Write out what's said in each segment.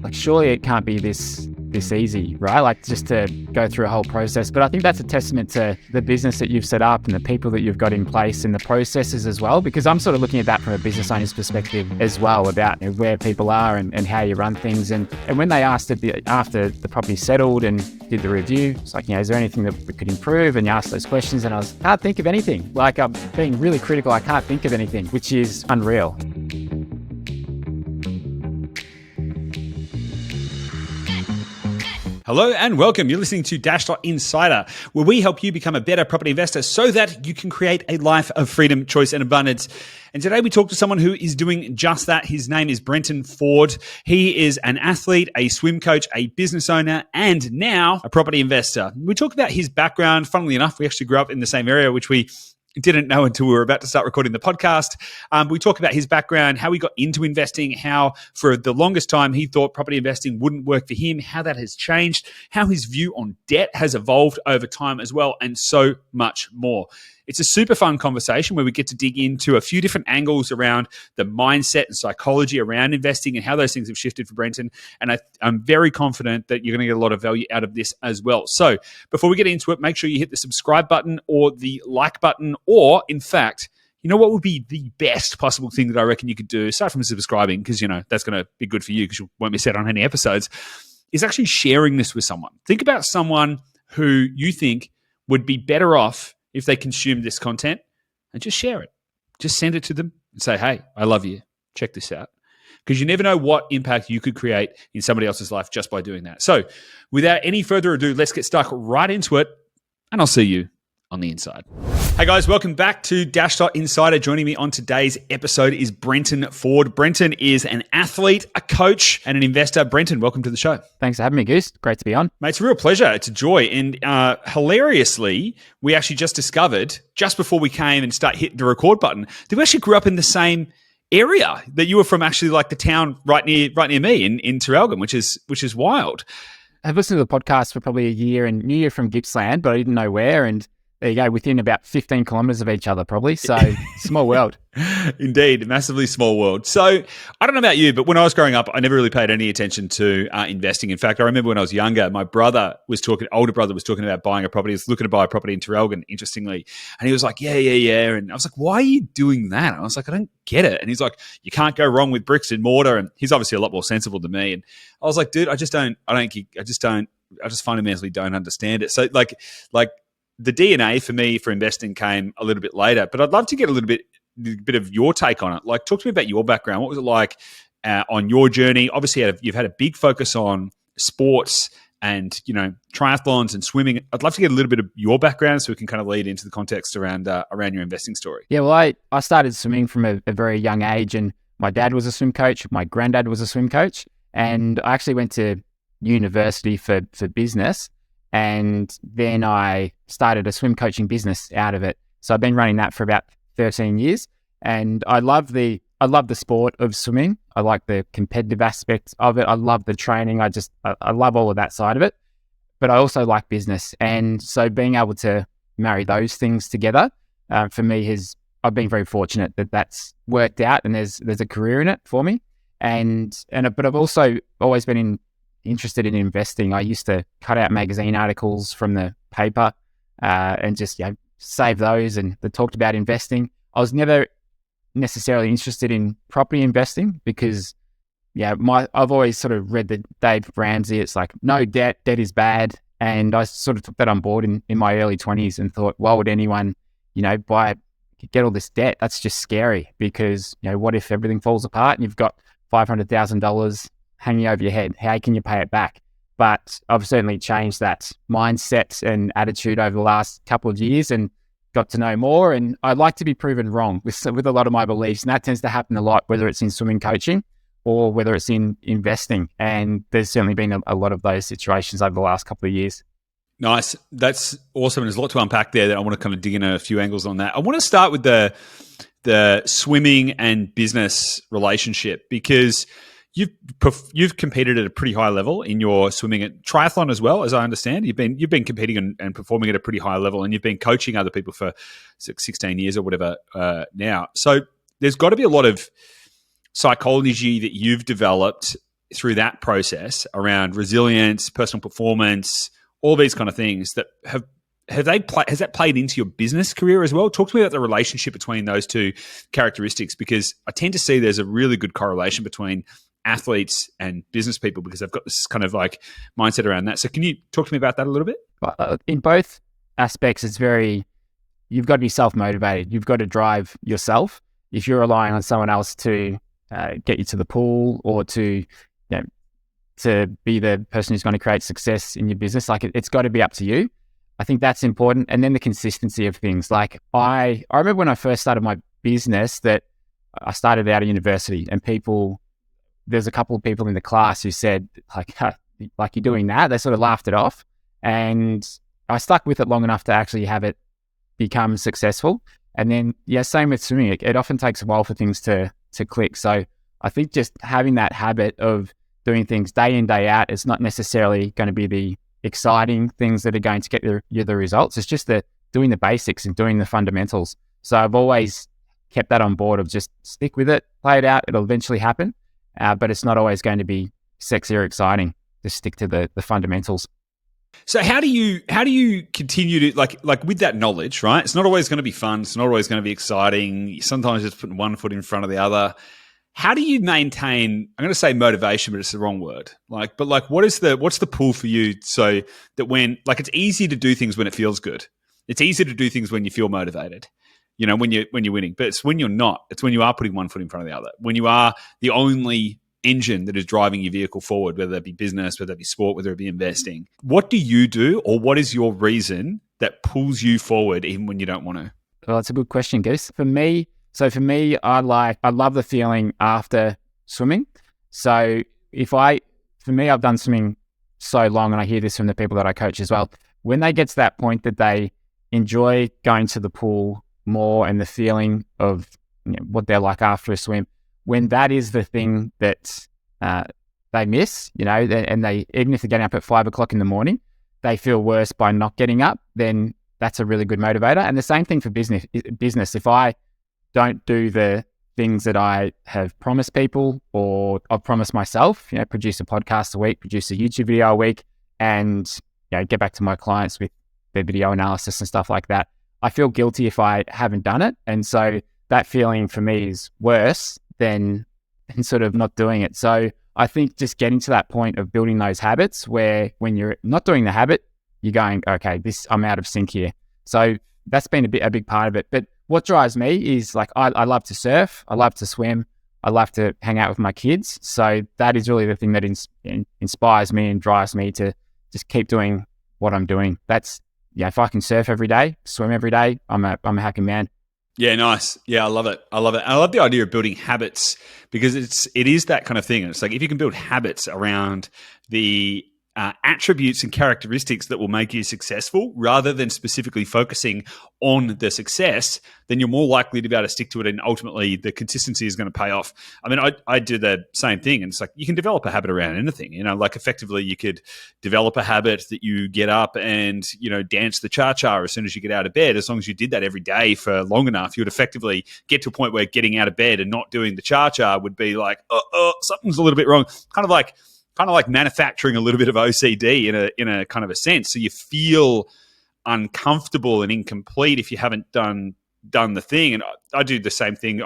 like, surely it can't be this easy, right? Like, just to go through a whole process. But I think that's a testament to the business that you've set up and the people that you've got in place and the processes as well, because I'm sort of looking at that from a business owner's perspective as well, about where people are and how you run things. And when they asked after the property settled and did the review, it's like, is there anything that we could improve? And you asked those questions and can't think of anything. Like, I'm being really critical. I can't think of anything, which is unreal. Hello and welcome. You're listening to Dashdot Insider, where we help you become a better property investor so that you can create a life of freedom, choice, and abundance. And today we talk to someone who is doing just that. His name is Brenton Ford. He is an athlete, a swim coach, a business owner, and now a property investor. We talk about his background. Funnily enough, we actually grew up in the same area, which we didn't know until we were about to start recording the podcast. We talk about his background, how he got into investing, how for the longest time he thought property investing wouldn't work for him, how that has changed, how his view on debt has evolved over time as well, and so much more. It's a super fun conversation where we get to dig into a few different angles around the mindset and psychology around investing and how those things have shifted for Brenton. And I'm very confident that you're going to get a lot of value out of this as well. So before we get into it, make sure you hit the subscribe button or the like button, or in fact, you know what would be the best possible thing that I reckon you could do, aside from subscribing, because that's going to be good for you because you won't miss out on any episodes, is actually sharing this with someone. Think about someone who you think would be better off if they consume this content, and just share it. Just send it to them and say, hey, I love you. Check this out. Because you never know what impact you could create in somebody else's life just by doing that. So without any further ado, let's get stuck right into it, and I'll see you on the inside. Hey guys, welcome back to Dashdot Insider. Joining me on today's episode is Brenton Ford. Brenton is an athlete, a coach, and an investor. Brenton, welcome to the show. Thanks for having me, Goose. Great to be on. Mate, it's a real pleasure. It's a joy. And hilariously, we actually just discovered, just before we came and start hitting the record button, that we actually grew up in the same area, that you were from actually like the town right near me in Traralgon, which is wild. I've listened to the podcast for probably a year and knew you from Gippsland, but I didn't know where. And there you go, within about 15 kilometres of each other probably. So small world. Indeed, massively small world. So I don't know about you, but when I was growing up, I never really paid any attention to investing. In fact, I remember when I was younger, my older brother was talking about buying a property. He was looking to buy a property in Traralgon, interestingly. And he was like, yeah. And I was like, why are you doing that? And I was like, I don't get it. And he's like, you can't go wrong with bricks and mortar. And he's obviously a lot more sensible than me. And I was like, dude, I just fundamentally don't understand it. So like the DNA for me for investing came a little bit later, but I'd love to get a little bit of your take on it. Like, talk to me about your background. What was it like on your journey? Obviously, you've had a big focus on sports and triathlons and swimming. I'd love to get a little bit of your background so we can kind of lead into the context around your investing story. Yeah, well, I started swimming from a very young age, and my dad was a swim coach. My granddad was a swim coach, and I actually went to university for business. And then I started a swim coaching business out of it. So I've been running that for about 13 years. And I love the sport of swimming. I like the competitive aspect of it. I love the training. I love all of that side of it. But I also like business. And so being able to marry those things together, for me I've been very fortunate that that's worked out and there's a career in it for me. But I've also always been interested in investing. I used to cut out magazine articles from the paper and just save those and that talked about investing. I was never necessarily interested in property investing because I've always sort of read the Dave Ramsey. It's like, no debt is bad. And I sort of took that on board in my early 20s and thought, why would anyone get all this debt? That's just scary because what if everything falls apart and you've got $500,000 hanging over your head? How can you pay it back? But I've certainly changed that mindset and attitude over the last couple of years and got to know more. And I like to be proven wrong with a lot of my beliefs. And that tends to happen a lot, whether it's in swimming coaching or whether it's in investing. And there's certainly been a lot of those situations over the last couple of years. Nice. That's awesome. There's a lot to unpack there that I want to kind of dig in a few angles on that. I want to start with the swimming and business relationship, because you've competed at a pretty high level in your swimming at triathlon as well, as I understand. You've been competing and performing at a pretty high level, and you've been coaching other people for 16 years or whatever now. So there's got to be a lot of psychology that you've developed through that process around resilience, personal performance, all these kind of things that has that played into your business career as well? Talk to me about the relationship between those two characteristics, because I tend to see there's a really good correlation between athletes and business people because they've got this kind of like mindset around that. So can you talk to me about that a little bit? In both aspects, you've got to be self-motivated. You've got to drive yourself. If you're relying on someone else to get you to the pool or to be the person who's going to create success in your business, like it's got to be up to you. I think that's important. And then the consistency of things. Like I remember when I first started my business that I started out of university, and there's a couple of people in the class who said like you're doing that. They sort of laughed it off, and I stuck with it long enough to actually have it become successful. And then, same with swimming. It often takes a while for things to click. So I think just having that habit of doing things day in, day out, it's not necessarily going to be the exciting things that are going to get you the results. It's just doing the basics and doing the fundamentals. So I've always kept that on board of just stick with it, play it out. It'll eventually happen. But it's not always going to be sexy or exciting. Just stick to the fundamentals. So how do you continue to like with that knowledge, right? It's not always going to be fun. It's not always going to be exciting. Sometimes it's putting one foot in front of the other. How do you maintain, I'm going to say motivation, but it's the wrong word. What's the pull for you so that when, like, it's easy to do things when it feels good. It's easy to do things when you feel motivated, when you're winning, but it's when you're not. It's when you are putting one foot in front of the other, when you are the only engine that is driving your vehicle forward, whether that be business, whether it be sport, whether it be investing. What do you do, or what is your reason that pulls you forward even when you don't want to? Well, that's a good question, Goose. For me, I love the feeling after swimming. So I've done swimming so long, and I hear this from the people that I coach as well. When they get to that point that they enjoy going to the pool more and the feeling of what they're like after a swim, when that is the thing that they miss, and they, even if they're getting up at 5 o'clock in the morning, they feel worse by not getting up, then that's a really good motivator. And the same thing for business. If I don't do the things that I have promised people, or I've promised myself, produce a podcast a week, produce a YouTube video a week, and get back to my clients with their video analysis and stuff like that, I feel guilty if I haven't done it. And so that feeling for me is worse than sort of not doing it. So I think just getting to that point of building those habits where when you're not doing the habit, you're going, okay, I'm out of sync here. So that's been a big part of it. But what drives me is like, I love to surf. I love to swim. I love to hang out with my kids. So that is really the thing that inspires me and drives me to just keep doing what I'm doing. That's, if I can surf every day, swim every day, I'm a happy man. Yeah, nice. Yeah, I love it. I love the idea of building habits, because it is that kind of thing. It's like if you can build habits around the attributes and characteristics that will make you successful, rather than specifically focusing on the success, then you're more likely to be able to stick to it, and ultimately the consistency is going to pay off. I mean, I do the same thing, and it's like you can develop a habit around anything. Like effectively you could develop a habit that you get up and dance the cha-cha as soon as you get out of bed. As long as you did that every day for long enough, you would effectively get to a point where getting out of bed and not doing the cha-cha would be like, something's a little bit wrong. Kind of like manufacturing a little bit of OCD in a kind of a sense. So you feel uncomfortable and incomplete if you haven't done the thing. And I do the same thing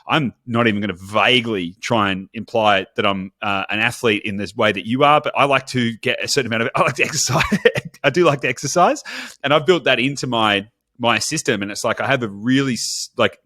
I'm not even going to vaguely try and imply that I'm an athlete in this way that you are, but I like to get a certain amount of it. I like to exercise. I do like to exercise, and I've built that into my system. And it's like I have a really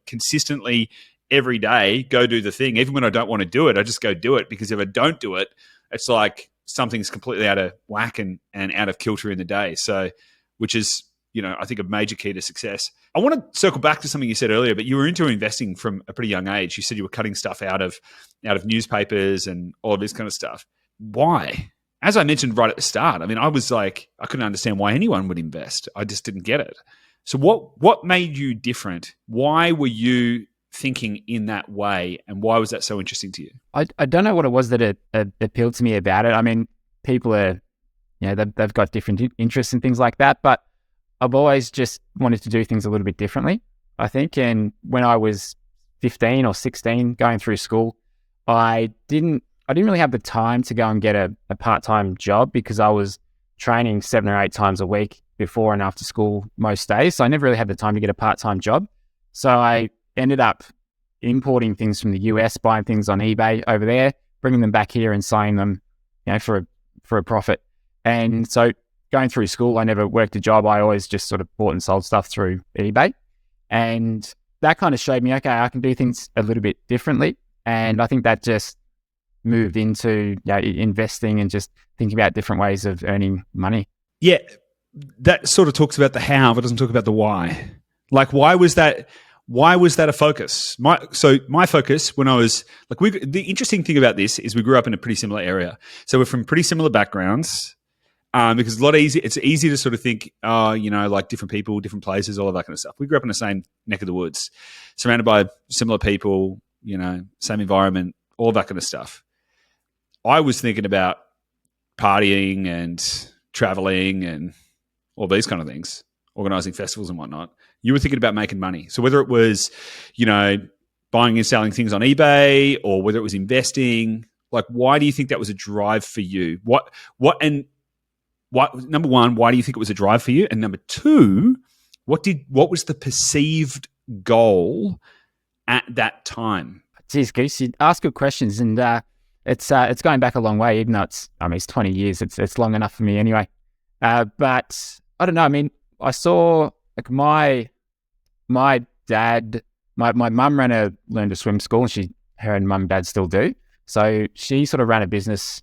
consistently every day go do the thing. Even when I don't want to do it, I just go do it, because if I don't do it, it's like something's completely out of whack and out of kilter in the day. So, which is, I think a major key to success. I want to circle back to something you said earlier, but you were into investing from a pretty young age. You said you were cutting stuff out of newspapers and all of this kind of stuff. Why? As I mentioned right at the start, I mean, I was like, I couldn't understand why anyone would invest. I just didn't get it. So what made you different? Why were you thinking in that way, and why was that so interesting to you? I don't know what it was that it appealed to me about it. I mean, people are, they've got different interests and things like that, but I've always just wanted to do things a little bit differently, I think. And when I was 15 or 16 going through school, I didn't I didn't really have the time to go and get a part-time job because I was training 7 or 8 times a week before and after school most days. So I never really had the time to get a part-time job. So I ended up importing things from the US, buying things on eBay over there, bringing them back here and selling them, for a profit. And so going through school, I never worked a job. I always just sort of bought and sold stuff through eBay. And that kind of showed me, okay, I can do things a little bit differently. And I think that just moved into investing and just thinking about different ways of earning money. Yeah, that sort of talks about the how, but doesn't talk about the why. Like, why was that a focus? My focus when I was like, the interesting thing about this is we grew up in a pretty similar area. So we're from pretty similar backgrounds. Because it's easy to sort of think, like different people, different places, all of that kind of stuff. We grew up in the same neck of the woods, surrounded by similar people, same environment, all that kind of stuff. I was thinking about partying and traveling and all these kind of things, organizing festivals and whatnot. You were thinking about making money. So whether it was, buying and selling things on eBay or whether it was investing, like, why do you think that was a drive for you? Number one, why do you think it was a drive for you? And number two, what was the perceived goal at that time? Geez, Goose, you ask good questions, and it's going back a long way. Even though it's 20 years. It's long enough for me anyway. But I don't know. I mean, I saw like my dad, my mum learned to swim school, and her and mum and dad still do. So she sort of ran a business,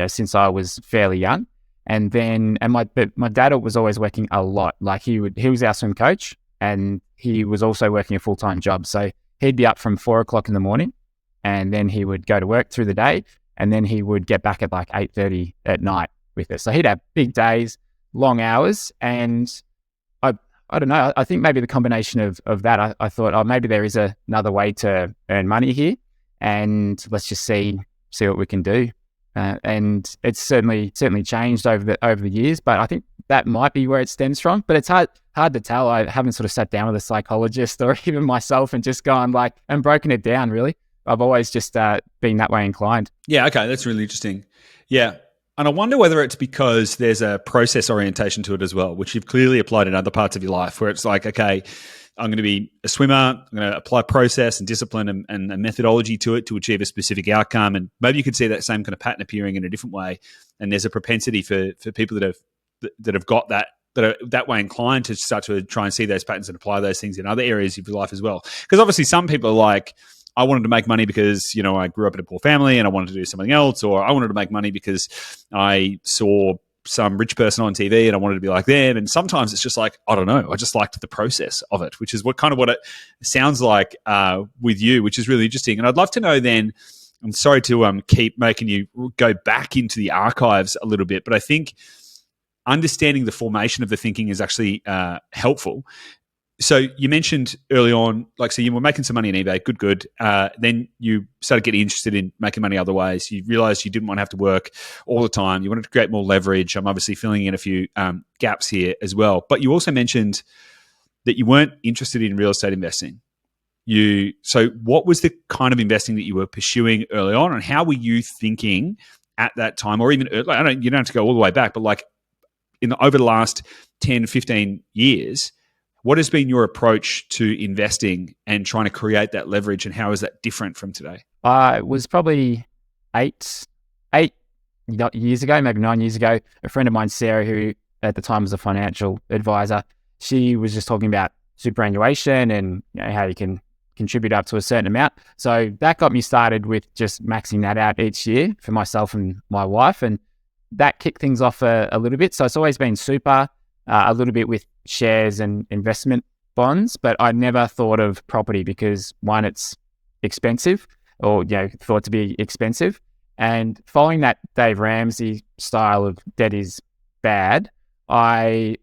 since I was fairly young. And my dad was always working a lot. Like he was our swim coach, and he was also working a full-time job. So he'd be up from 4:00 in the morning, and then he would go to work through the day, and then he would get back at like 8:30 at night with us. So he'd have big days, long hours, and I don't know. I think maybe the combination of that, I thought, maybe there is another way to earn money here, and let's just see what we can do. And it's certainly changed over the years, but I think that might be where it stems from. But it's hard to tell. I haven't sort of sat down with a psychologist or even myself and just gone and broken it down, really. I've always just been that way inclined. Yeah, okay, that's really interesting. Yeah, and I wonder whether it's because there's a process orientation to it as well, which you've clearly applied in other parts of your life, where it's like, okay, I'm going to be a swimmer, I'm going to apply process and discipline and a methodology to it to achieve a specific outcome. And maybe you could see that same kind of pattern appearing in a different way. And there's a propensity for people that have got that are that way inclined to start to try and see those patterns and apply those things in other areas of your life as well. Because obviously some people are like, I wanted to make money because, I grew up in a poor family and I wanted to do something else, or I wanted to make money because I saw some rich person on TV and I wanted to be like them. And sometimes it's just like, I don't know, I just liked the process of it, which is what it sounds like with you, which is really interesting. And I'd love to know then, I'm sorry to keep making you go back into the archives a little bit, but I think understanding the formation of the thinking is actually helpful. So you mentioned early on, so you were making some money on eBay, good. Then you started getting interested in making money other ways. You realized you didn't want to have to work all the time. You wanted to create more leverage. I'm obviously filling in a few gaps here as well. But you also mentioned that you weren't interested in real estate investing. So what was the kind of investing that you were pursuing early on, and how were you thinking at that time, or even, you don't have to go all the way back, but over the last 10, 15 years, what has been your approach to investing and trying to create that leverage, and how is that different from today? It was probably eight years ago, maybe 9 years ago. A friend of mine, Sarah, who at the time was a financial advisor, she was just talking about superannuation and how you can contribute up to a certain amount. So that got me started with just maxing that out each year for myself and my wife, and that kicked things off a little bit. So it's always been super, a little bit with shares and investment bonds, but I never thought of property because, one, it's expensive, or thought to be expensive. And following that Dave Ramsey style of debt is bad, I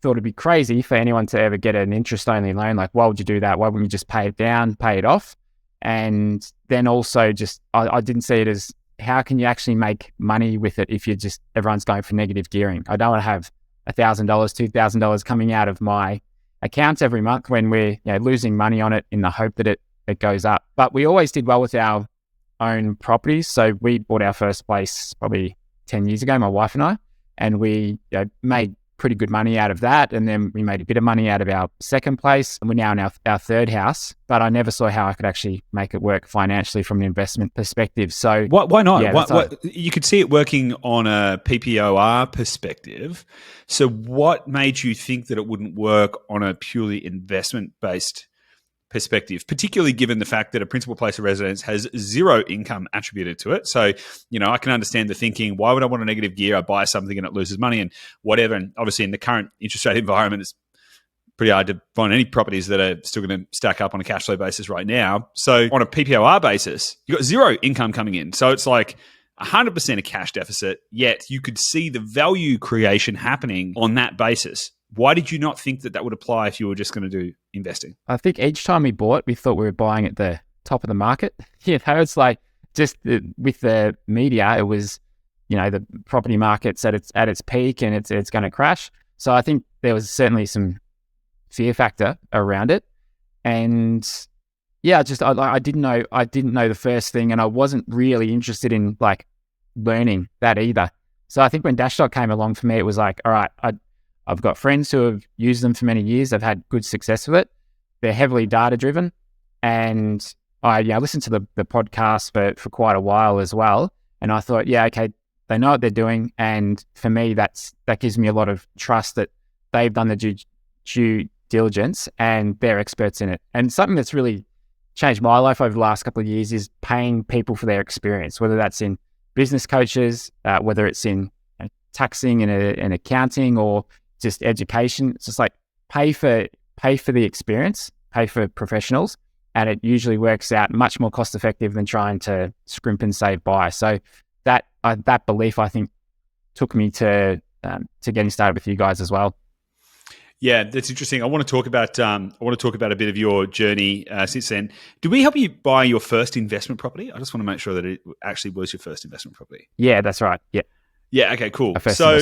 thought it'd be crazy for anyone to ever get an interest-only loan. Like, why would you do that? Why wouldn't you just pay it down, pay it off? And then also I didn't see it as, how can you actually make money with it if everyone's going for negative gearing? I don't want to have $1,000, $2,000 coming out of my account every month when we're losing money on it in the hope that it goes up. But we always did well with our own properties. So we bought our first place probably 10 years ago, my wife and I, and we made pretty good money out of that. And then we made a bit of money out of our second place. And we're now in our third house, but I never saw how I could actually make it work financially from an investment perspective. So why not? Yeah, you could see it working on a PPOR perspective. So what made you think that it wouldn't work on a purely investment-based perspective, particularly given the fact that a principal place of residence has zero income attributed to it? So, I can understand the thinking, why would I want a negative gear? I buy something and it loses money and whatever. And obviously in the current interest rate environment, it's pretty hard to find any properties that are still going to stack up on a cash flow basis right now. So on a PPOR basis, you've got zero income coming in. So it's like 100% a cash deficit, yet you could see the value creation happening on that basis. Why did you not think that would apply if you were just going to do investing? I think each time we bought, we thought we were buying at the top of the market. It's like just with the media, it was, the property market's at its peak and it's going to crash. So I think there was certainly some fear factor around it. And I didn't know the first thing, and I wasn't really interested in like learning that either. So I think when Dashdot came along for me, it was like, all right, I've got friends who have used them for many years. They've had good success with it. They're heavily data driven. And I listened to the podcast for quite a while as well. And I thought, okay, they know what they're doing. And for me, that gives me a lot of trust that they've done the due diligence and they're experts in it. And something that's really changed my life over the last couple of years is paying people for their experience, whether that's in business coaches, whether it's in taxing and accounting or just education. It's just like pay for the experience, pay for professionals, and it usually works out much more cost effective than trying to scrimp and save by. So that belief, I think, took me to getting started with you guys as well. Yeah, that's interesting. I want to talk about a bit of your journey since then. Did we help you buy your first investment property? I just want to make sure that it actually was your first investment property. Yeah, that's right. Yeah. Yeah. Okay. Cool. So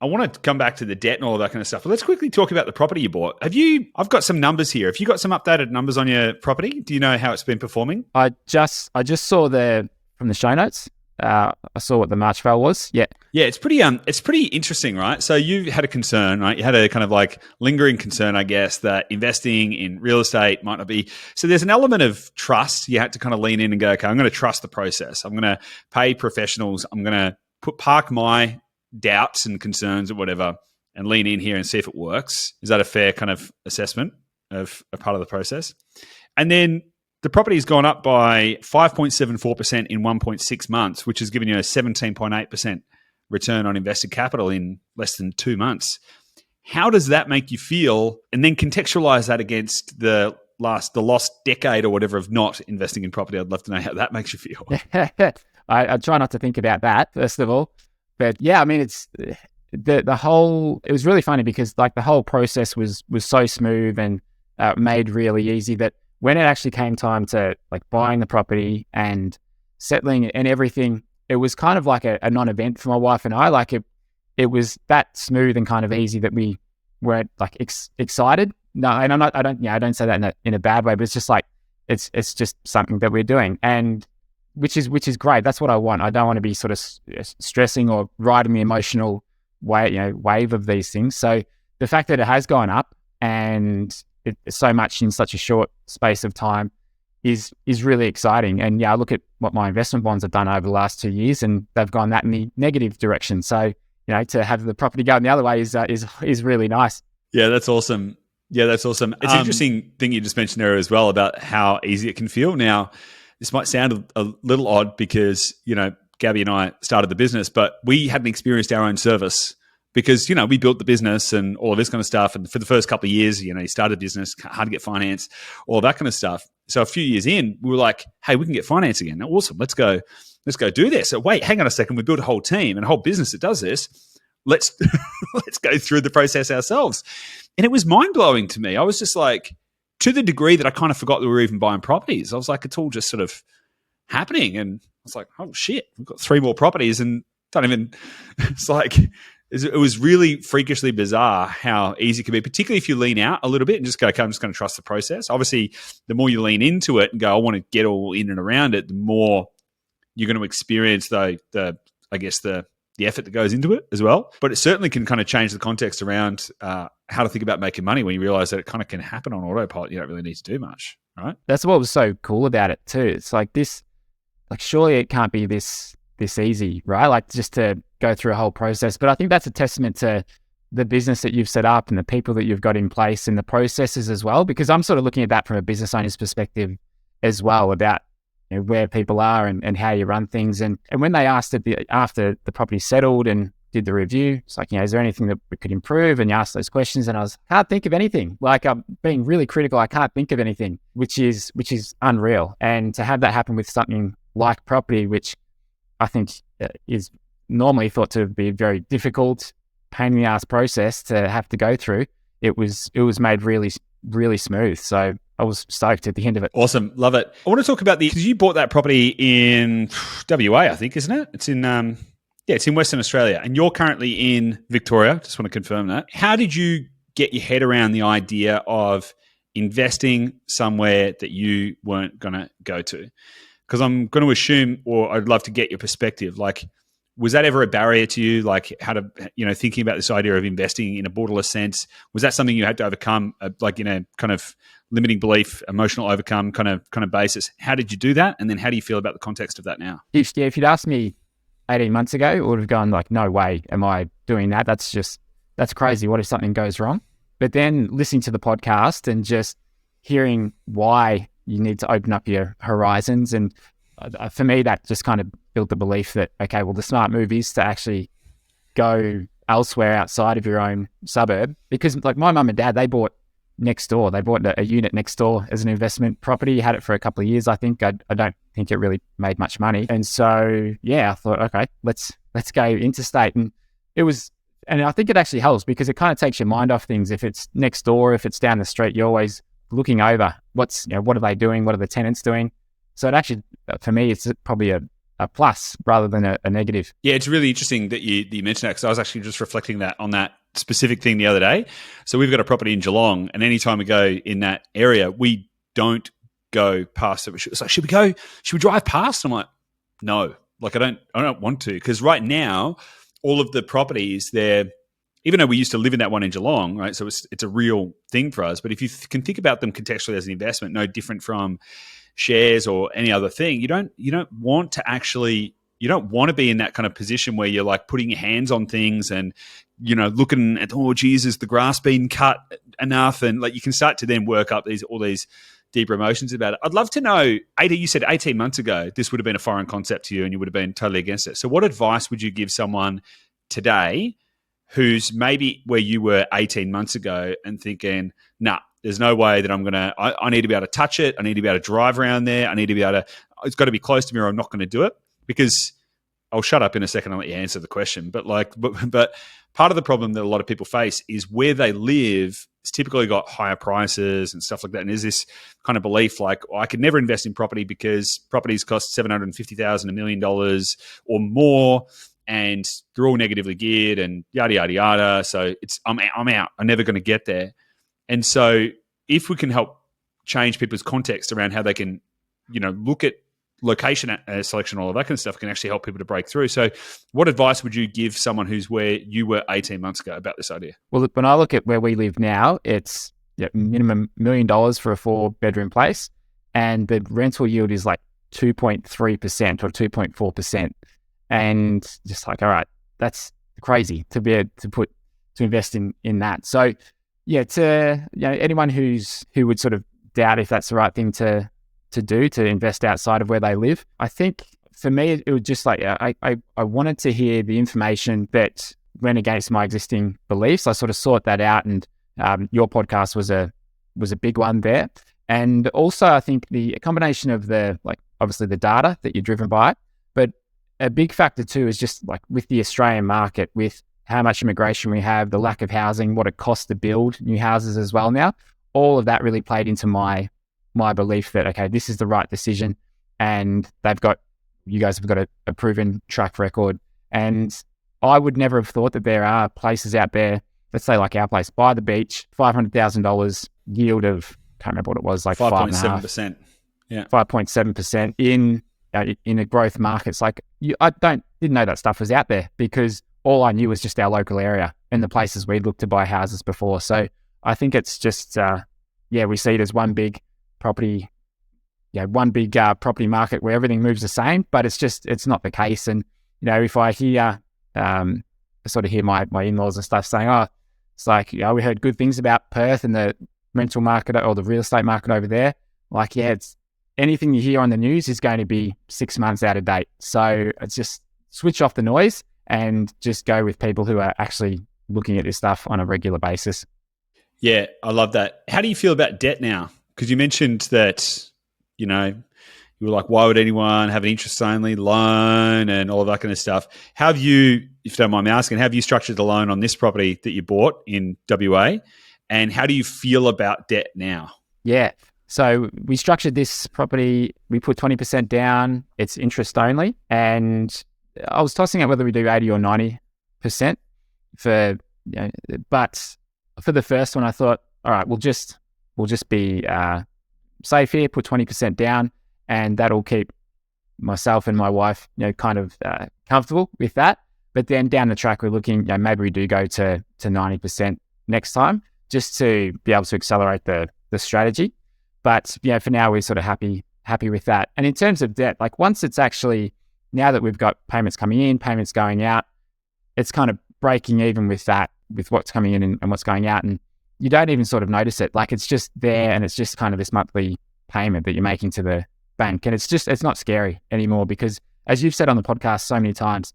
I want to come back to the debt and all of that kind of stuff. But let's quickly talk about the property you bought. I've got some numbers here. Have you got some updated numbers on your property? Do you know how it's been performing? I just saw from the show notes. I saw what the March val was. Yeah. Yeah. It's pretty interesting, right? So you had a concern, right? You had a kind of like lingering concern, I guess, that investing in real estate might not be. So there's an element of trust. You had to kind of lean in and go, okay, I'm going to trust the process. I'm going to pay professionals. I'm going to park my doubts and concerns or whatever and lean in here and see if it works. Is that a fair kind of assessment of a part of the process? And then the property's gone up by 5.74% in 1.6 months, which has given you a 17.8% return on invested capital in less than 2 months. How does that make you feel? And then contextualize that against the lost decade or whatever of not investing in property. I'd love to know how that makes you feel. I try not to think about that, first of all. But yeah, I mean, it's the whole, it was really funny because like the whole process was so smooth and made really easy that when it actually came time to like buying the property and settling it and everything, it was kind of like a non-event for my wife and I. Like it was that smooth and kind of easy that we weren't like excited. No, and I don't say that in a bad way, but it's just like, it's just something that we're doing. And which is great. That's what I want. I don't want to be sort of stressing or riding the emotional wave of these things. So the fact that it has gone up and it's so much in such a short space of time is really exciting. And I look at what my investment bonds have done over the last 2 years, and they've gone that in the negative direction. So to have the property going the other way is really nice. Yeah, that's awesome. It's an interesting thing you just mentioned there as well about how easy it can feel. Now, this might sound a little odd because, Gabby and I started the business, but we hadn't experienced our own service because, we built the business and all of this kind of stuff. And for the first couple of years, you started a business, hard to get finance, all that kind of stuff. So a few years in, we were like, hey, we can get finance again. Awesome. Let's go do this. So wait, hang on a second. We built a whole team and a whole business that does this. Let's go through the process ourselves. And it was mind blowing to me. I was just like, to the degree that I kind of forgot that we were even buying properties. I was like, it's all just sort of happening. And I was like, oh shit, we've got 3 more properties and it's like, it was really freakishly bizarre how easy it can be, particularly if you lean out a little bit and just go, okay, I'm just going to trust the process. Obviously, the more you lean into it and go, I want to get all in and around it, the more you're going to experience the effort that goes into it as well. But it certainly can kind of change the context around how to think about making money when you realize that it kind of can happen on autopilot. You don't really need to do much, right? That's what was so cool about it too. It's like this, like surely it can't be this easy, right? Like just to go through a whole process. But I think that's a testament to the business that you've set up and the people that you've got in place and the processes as well, because I'm sort of looking at that from a business owner's perspective as well, about where people are and how you run things. And when they asked after the property settled and did the review, it's like, is there anything that we could improve? And you asked those questions, and can't think of anything. Like, I'm being really critical. I can't think of anything, which is unreal. And to have that happen with something like property, which I think is normally thought to be a very difficult, pain in the ass process to have to go through, it was made really, really smooth. So I was stoked at the end of it. Awesome. Love it. I want to talk about because you bought that property in WA, I think, isn't it? It's in, it's in Western Australia, and you're currently in Victoria. Just want to confirm that. How did you get your head around the idea of investing somewhere that you weren't going to go to? Because I'm going to assume, or I'd love to get your perspective. Like, was that ever a barrier to you? Like, how to, thinking about this idea of investing in a borderless sense, was that something you had to overcome, kind of limiting belief, emotional overcome kind of basis? How did you do that? And then how do you feel about the context of that now? If you'd asked me 18 months ago, I would have gone like, no way am I doing that. That's crazy. What if something goes wrong? But then listening to the podcast and just hearing why you need to open up your horizons. And for me, that just kind of built the belief that, okay, well, the smart move is to actually go elsewhere outside of your own suburb. Because like my mum and dad, they bought next door. They bought a unit next door as an investment property, had it for a couple of years, I think. I don't think it really made much money. And so, I thought, okay, let's go interstate. And I think it actually helps because it kind of takes your mind off things. If it's next door, if it's down the street, you're always looking over what are they doing? What are the tenants doing? So it actually, for me, it's probably a plus rather than a negative. Yeah, it's really interesting that you mentioned that, because I was actually just reflecting on that specific thing the other day. So we've got a property in Geelong, and anytime we go in that area, we don't go past it. It's like, should we drive past? I'm like, no, like I don't want to, because right now all of the properties there, even though we used to live in that one in Geelong, right? So it's a real thing for us. But if you can think about them contextually as an investment, no different from shares or any other thing, you don't want to be in that kind of position where you're like putting your hands on things and looking at, oh Jesus, the grass been cut enough, and like you can start to then work up all these deeper emotions about it. I'd love to know, you said 18 months ago this would have been a foreign concept to you and you would have been totally against it. So what advice would you give someone today who's maybe where you were 18 months ago and thinking, nah, there's no way that I need to be able to touch it. I need to be able to drive around there. I need to be able to, it's got to be close to me or I'm not going to do it? Because I'll shut up in a second and let you answer the question. But part of the problem that a lot of people face is where they live. It's typically got higher prices and stuff like that. And there's this kind of belief like, I could never invest in property because properties cost $750,000, $1 million or more, and they're all negatively geared and yada, yada, yada. So I'm out. I'm never going to get there. And so if we can help change people's context around how they can, look at location selection, all of that kind of stuff, can actually help people to break through. So what advice would you give someone who's where you were 18 months ago about this idea? Well, when I look at where we live now, it's minimum $1 million for a 4-bedroom place. And the rental yield is like 2.3% or 2.4%. And just like, all right, that's crazy to be able to invest in that. So to anyone who would sort of doubt if that's the right thing to do, to invest outside of where they live, I think for me it was just like I wanted to hear the information that went against my existing beliefs. I sort of sought that out, and your podcast was a big one there. And also I think the combination of obviously the data that you're driven by, but a big factor too is just like with the Australian market, with how much immigration we have, the lack of housing, what it costs to build new houses as well now. All of that really played into my belief that, okay, this is the right decision. And you guys have got a proven track record. And I would never have thought that there are places out there, let's say like our place, by the beach, $500,000 yield of, can't remember what it was, like 5.7%. Yeah. 5.7% in in a growth market. It's like didn't know that stuff was out there because all I knew was just our local area and the places we'd looked to buy houses before. So I think it's just we see it as one big property, property market where everything moves the same, but it's not the case. And if I hear I sort of hear my in-laws and stuff saying, oh, it's like, we heard good things about Perth and the rental market or the real estate market over there. Like, it's anything you hear on the news is going to be 6 months out of date. So it's just switch off the noise and just go with people who are actually looking at this stuff on a regular basis. Yeah, I love that. How do you feel about debt now? Because you mentioned that, you were like, why would anyone have an interest-only loan and all of that kind of stuff? How have you, if you don't mind me asking, have you structured the loan on this property that you bought in WA? And how do you feel about debt now? Yeah. So we structured this property, we put 20% down, it's interest only. And I was tossing out whether we do 80 or 90% but for the first one, I thought, all right, we'll just be safe here, put 20% down, and that'll keep myself and my wife, kind of comfortable with that. But then down the track, we're looking, maybe we do go to 90% next time, just to be able to accelerate the strategy. But for now, we're sort of happy with that. And in terms of debt, like once it's actually, now that we've got payments coming in, payments going out, it's kind of breaking even with that, with what's coming in and what's going out. And you don't even sort of notice it. Like it's just there, and it's just kind of this monthly payment that you're making to the bank. And it's not scary anymore because, as you've said on the podcast so many times,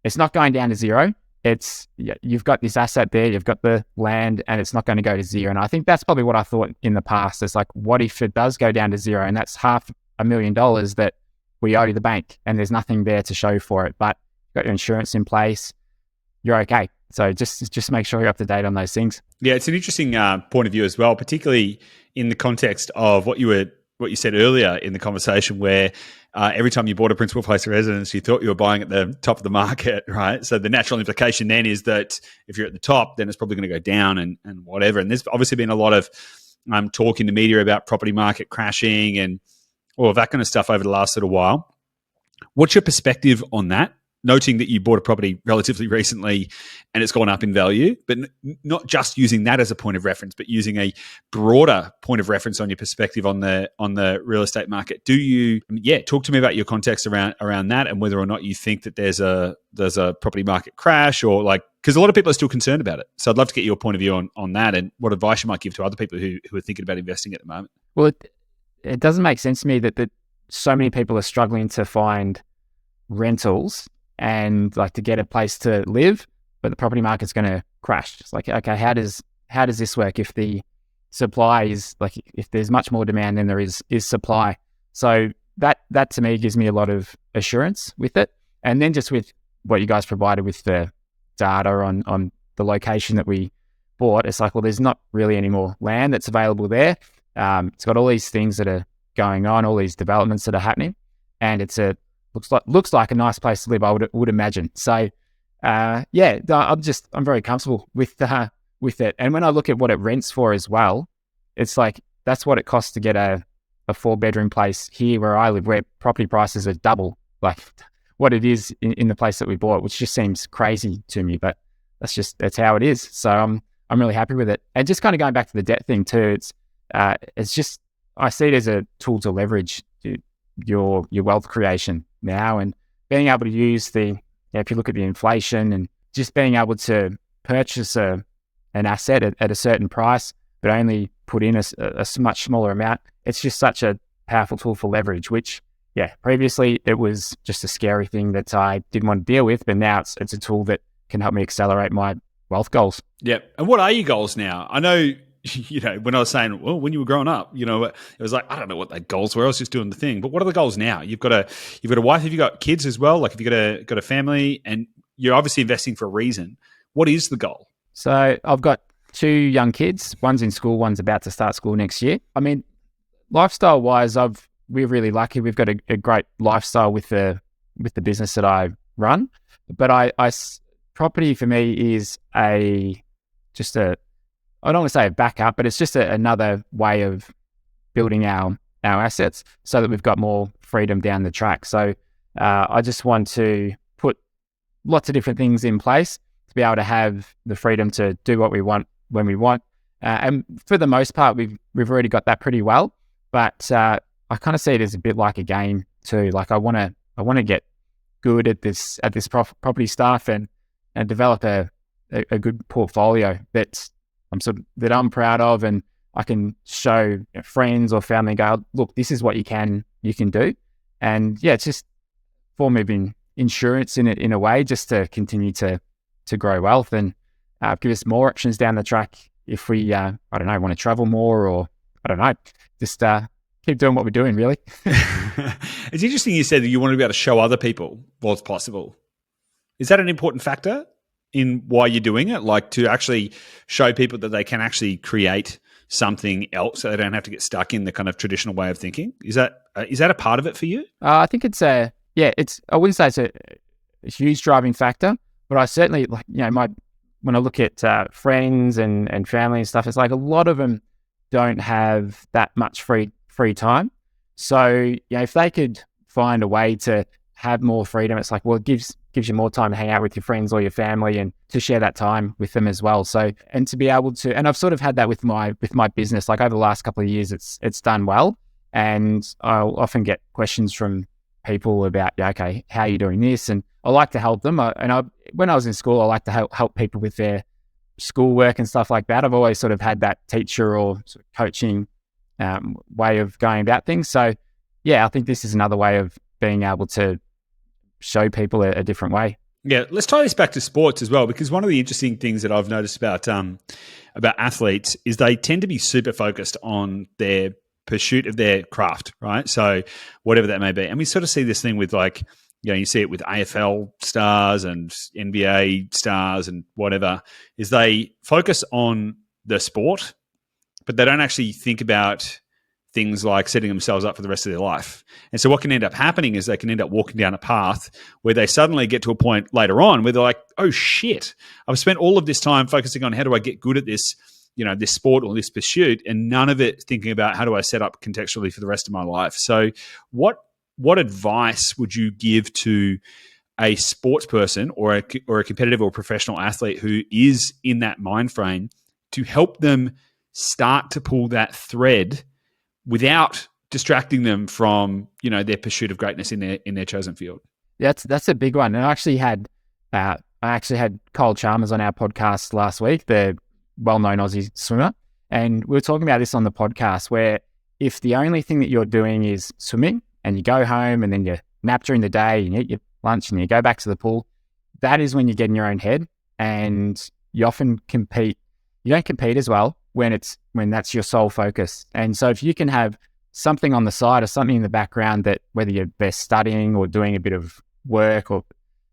it's not going down to zero. You've got this asset there, you've got the land, and it's not going to go to zero. And I think that's probably what I thought in the past. It's like, what if it does go down to zero? And that's $500,000 that we owe to the bank, and there's nothing there to show for it. But you've got your insurance in place, you're okay. So just make sure you're up to date on those things. Yeah, it's an interesting point of view as well, particularly in the context of what you said earlier in the conversation, where every time you bought a principal place of residence, you thought you were buying at the top of the market, right? So the natural implication then is that if you're at the top, then it's probably going to go down and whatever. And there's obviously been a lot of talk in the media about property market crashing and all of that kind of stuff over the last little while. What's your perspective on that? Noting that you bought a property relatively recently and it's gone up in value, but not just using that as a point of reference, but using a broader point of reference on your perspective on the real estate market. Talk to me about your context around that and whether or not you think that there's a property market crash, or because a lot of people are still concerned about it. So I'd love to get your point of view on that and what advice you might give to other people who are thinking about investing at the moment. Well, it doesn't make sense to me that so many people are struggling to find rentals and to get a place to live, but the property market's going to crash. It's like, okay, how does this work if the supply is if there's much more demand than there is supply? So that to me gives me a lot of assurance with it. And then just with what you guys provided with the data on the location that we bought, it's like, well, there's not really any more land that's available there. It's got all these things that are going on, all these developments that are happening, and looks like a nice place to live, I would imagine. So, I'm very comfortable with it. And when I look at what it rents for as well, it's like that's what it costs to get a 4-bedroom place here where I live, where property prices are double what it is in the place that we bought, which just seems crazy to me. But that's how it is. So I'm really happy with it. And just kind of going back to the debt thing too, it's just, I see it as a tool to leverage your wealth creation now, and being able to use if you look at the inflation and just being able to purchase an asset at a certain price, but only put in a much smaller amount. It's just such a powerful tool for leverage, which, previously it was just a scary thing that I didn't want to deal with, but now it's a tool that can help me accelerate my wealth goals. Yep. And what are your goals now? I know, when I was saying, well, when you were growing up, it was like, I don't know what their goals were. I was just doing the thing. But what are the goals now? You've got a wife. Have you got kids as well? Have you got a family? And you're obviously investing for a reason. What is the goal? So I've got 2 young kids. One's in school. One's about to start school next year. I mean, lifestyle wise, we're really lucky. We've got a great lifestyle with the business that I run. But property for me is I don't want to say a backup, but it's just another way of building our our assets so that we've got more freedom down the track. So I just want to put lots of different things in place to be able to have the freedom to do what we want when we want. And for the most part, we've already got that pretty well. But I kind of see it as a bit like a game too. Like I want to get good at this property stuff and develop a good portfolio that I'm proud of, and I can show friends or family, go, look, this is what you can do. And yeah, it's just form of insurance in a way, just to continue to grow wealth and give us more options down the track if we I don't know, want to travel more, or I don't know, just keep doing what we're doing, really. It's interesting you said that you want to be able to show other people what's possible. Is that an important factor in why you're doing it? Like to actually show people that they can actually create something else so they don't have to get stuck in the kind of traditional way of thinking? Is that a part of it for you? I think it's I wouldn't say it's a huge driving factor, but I certainly, like, when I look at friends and family and stuff, it's like a lot of them don't have that much free time. So, if they could find a way to have more freedom, it's like, well, it gives you more time to hang out with your friends or your family and to share that time with them as well. So, and to be able to, and I've sort of had that with my business, like over the last couple of years, it's done well. And I'll often get questions from people about, okay, how are you doing this? And I like to help them. When I was in school, I like to help people with their schoolwork and stuff like that. I've always sort of had that teacher or sort of coaching way of going about things. So yeah, I think this is another way of being able to show people a different way. Yeah, let's tie this back to sports as well, because one of the interesting things that I've noticed about athletes is they tend to be super focused on their pursuit of their craft, right? So whatever that may be. And we sort of see this thing with, like, you see it with AFL stars and NBA stars and whatever, is they focus on the sport, but they don't actually think about things like setting themselves up for the rest of their life. And so what can end up happening is they can end up walking down a path where they suddenly get to a point later on where they're like, oh shit, I've spent all of this time focusing on how do I get good at this, this sport or this pursuit, and none of it thinking about how do I set up contextually for the rest of my life. So what advice would you give to a sports person or a competitive or professional athlete who is in that mind frame to help them start to pull that thread without distracting them from, their pursuit of greatness in their chosen field? That's a big one. And I actually had Kyle Chalmers on our podcast last week, the well-known Aussie swimmer, and we were talking about this on the podcast, where if the only thing that you're doing is swimming and you go home and then you nap during the day, you eat your lunch and you go back to the pool, that is when you get in your own head, and you often compete. You don't compete as well when that's your sole focus. And so if you can have something on the side or something in the background that, whether you're best studying or doing a bit of work or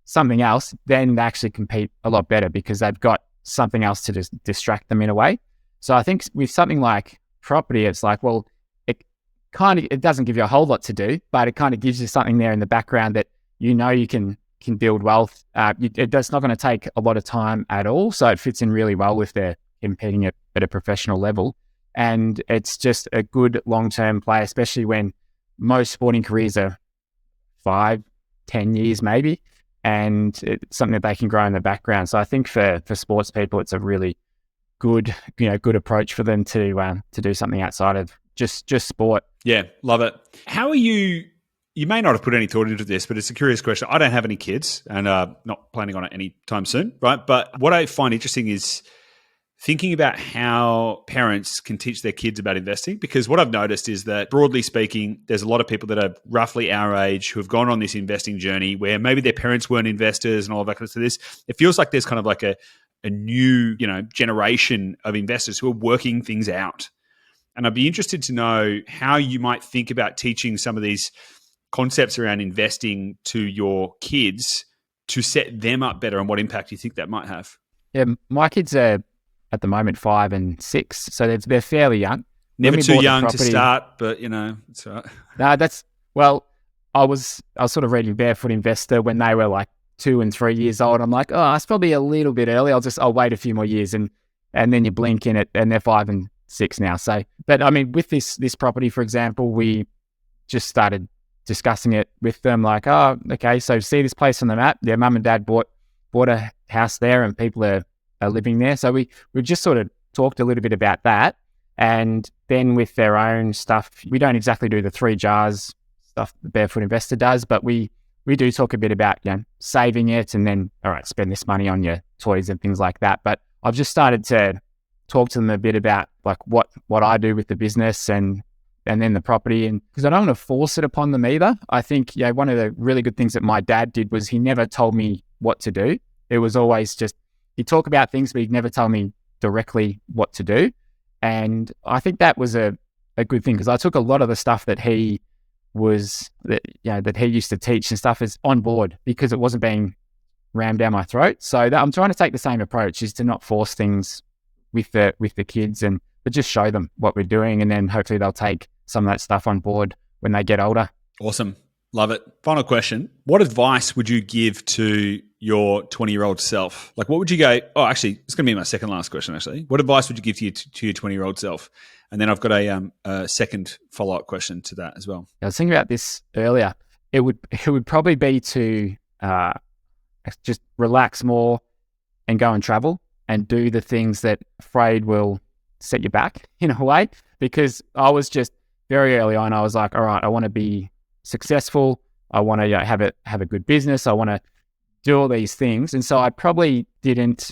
something else, then they actually compete a lot better because they've got something else to distract them in a way. So I think with something like property, it's like, well, it doesn't give you a whole lot to do, but it kind of gives you something there in the background that you can build wealth. It's not going to take a lot of time at all, so it fits in really well with their competing at a professional level. And it's just a good long-term play, especially when most sporting careers are 5-10 years maybe, and it's something that they can grow in the background. So I think for sports people, it's a really good approach for them to do something outside of just sport. Yeah, love it. How are you may not have put any thought into this, but it's a curious question. I don't have any kids and not planning on it anytime soon, right? But what I find interesting is thinking about how parents can teach their kids about investing, because what I've noticed is that, broadly speaking, there's a lot of people that are roughly our age who have gone on this investing journey where maybe their parents weren't investors and all of that kind of stuff. It feels like there's kind of like a new, generation of investors who are working things out. And I'd be interested to know how you might think about teaching some of these concepts around investing to your kids to set them up better, and what impact you think that might have. Yeah, my kids are at the moment 5 and 6, so they're fairly young. Never too young to start, but it's all right. No, I was sort of reading Barefoot Investor when they were like 2 and 3 years old. I'm like, oh, it's probably a little bit early. I'll wait a few more years, and then you blink in it, and they're 5 6 now. So, but I mean, with this property, for example, we just started discussing it with them, like, oh, okay, so see this place on the map? Their mum and dad bought a house there, and people are living there. So we just sort of talked a little bit about that. And then with their own stuff, we don't exactly do the 3 jars stuff the Barefoot Investor does, but we do talk a bit about, saving it, and then, all right, spend this money on your toys and things like that. But I've just started to talk to them a bit about like what I do with the business and then the property, and because I don't want to force it upon them either. I think one of the really good things that my dad did was he never told me what to do. It was always just he'd talk about things, but he'd never tell me directly what to do. And I think that was a good thing, because I took a lot of the stuff that he used to teach and stuff is on board, because it wasn't being rammed down my throat. So I'm trying to take the same approach, is to not force things with the kids, but just show them what we're doing, and then hopefully they'll take some of that stuff on board when they get older. Awesome. Love it. Final question. What advice would you give to your 20-year-old self? Like, what would you go, oh, actually, it's going to be my second last question, actually. What advice would you give to your 20-year-old self? And then I've got a second follow-up question to that as well. I was thinking about this earlier. It would probably be to just relax more and go and travel and do the things that afraid will set you back in a way. Because I was just very early on, I was like, all right, I want to be successful. I want to have a good business. I want to do all these things. And so I probably didn't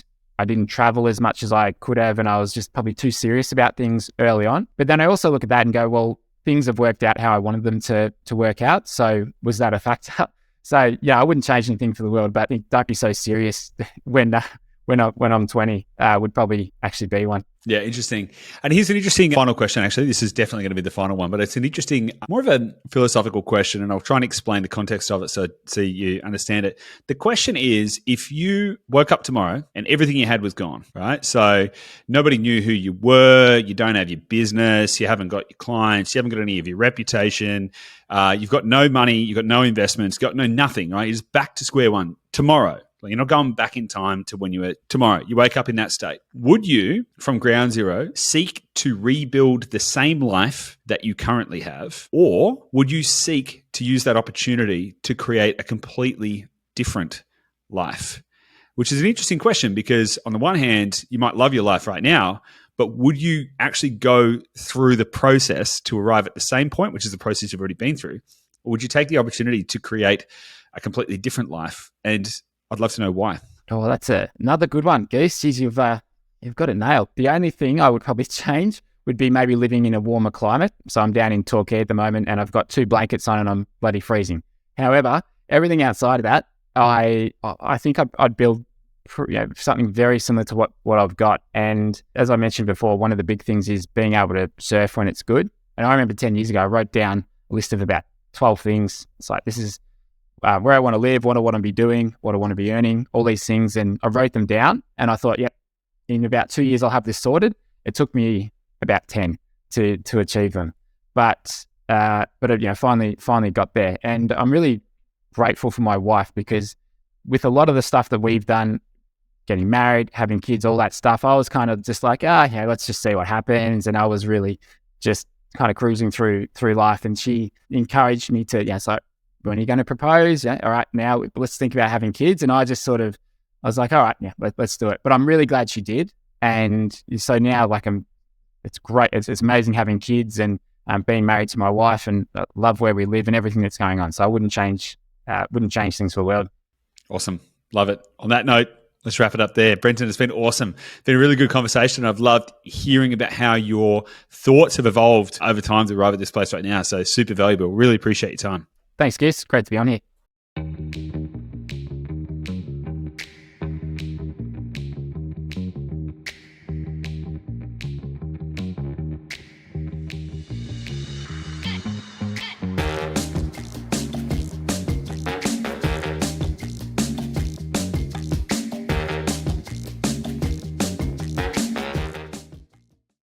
travel as much as I could have. And I was just probably too serious about things early on. But then I also look at that and go, well, things have worked out how I wanted them to work out. So was that a factor? So yeah, I wouldn't change anything for the world, but I think don't be so serious when I'm 20 would probably actually be one. Yeah, interesting. And here's an interesting final question, actually. This is definitely going to be the final one, but it's an interesting, more of a philosophical question, and I'll try and explain the context of it so you understand it. The question is, if you woke up tomorrow and everything you had was gone, right? So nobody knew who you were, you don't have your business, you haven't got your clients, you haven't got any of your reputation, you've got no money, you've got no investments, got no nothing, right? You're just back to square one tomorrow. You're not going back in time to when you were tomorrow. You wake up in that state. Would you, from ground zero, seek to rebuild the same life that you currently have? Or would you seek to use that opportunity to create a completely different life? Which is an interesting question, because on the one hand, you might love your life right now, but would you actually go through the process to arrive at the same point, which is the process you've already been through? Or would you take the opportunity to create a completely different life? And I'd love to know why. Oh, that's another good one, Geese. Jeez, you've got it nailed. The only thing I would probably change would be maybe living in a warmer climate. So I'm down in Torquay at the moment, and I've got 2 blankets on, and I'm bloody freezing. However, everything outside of that, I think I'd build something very similar to what I've got. And as I mentioned before, one of the big things is being able to surf when it's good. And I remember 10 years ago, I wrote down a list of about 12 things. It's like, this is where I want to live, what I want to be doing, what I want to be earning, all these things. And I wrote them down, and I thought, in about 2 years, I'll have this sorted. It took me about 10 to achieve them. But finally got there. And I'm really grateful for my wife, because with a lot of the stuff that we've done, getting married, having kids, all that stuff, I was kind of just like, let's just see what happens. And I was really just kind of cruising through life. And she encouraged me to, it's like, when are you going to propose? Yeah, all right, now let's think about having kids. And I was like, all right, let's do it. But I'm really glad she did. And so now, it's great. It's amazing having kids and being married to my wife, and love where we live and everything that's going on. So I wouldn't change things for the world. Awesome. Love it. On that note, let's wrap it up there. Brenton, it's been awesome. It's been a really good conversation. I've loved hearing about how your thoughts have evolved over time to arrive at this place right now. So super valuable. Really appreciate your time. Thanks, Gus. Great to be on here.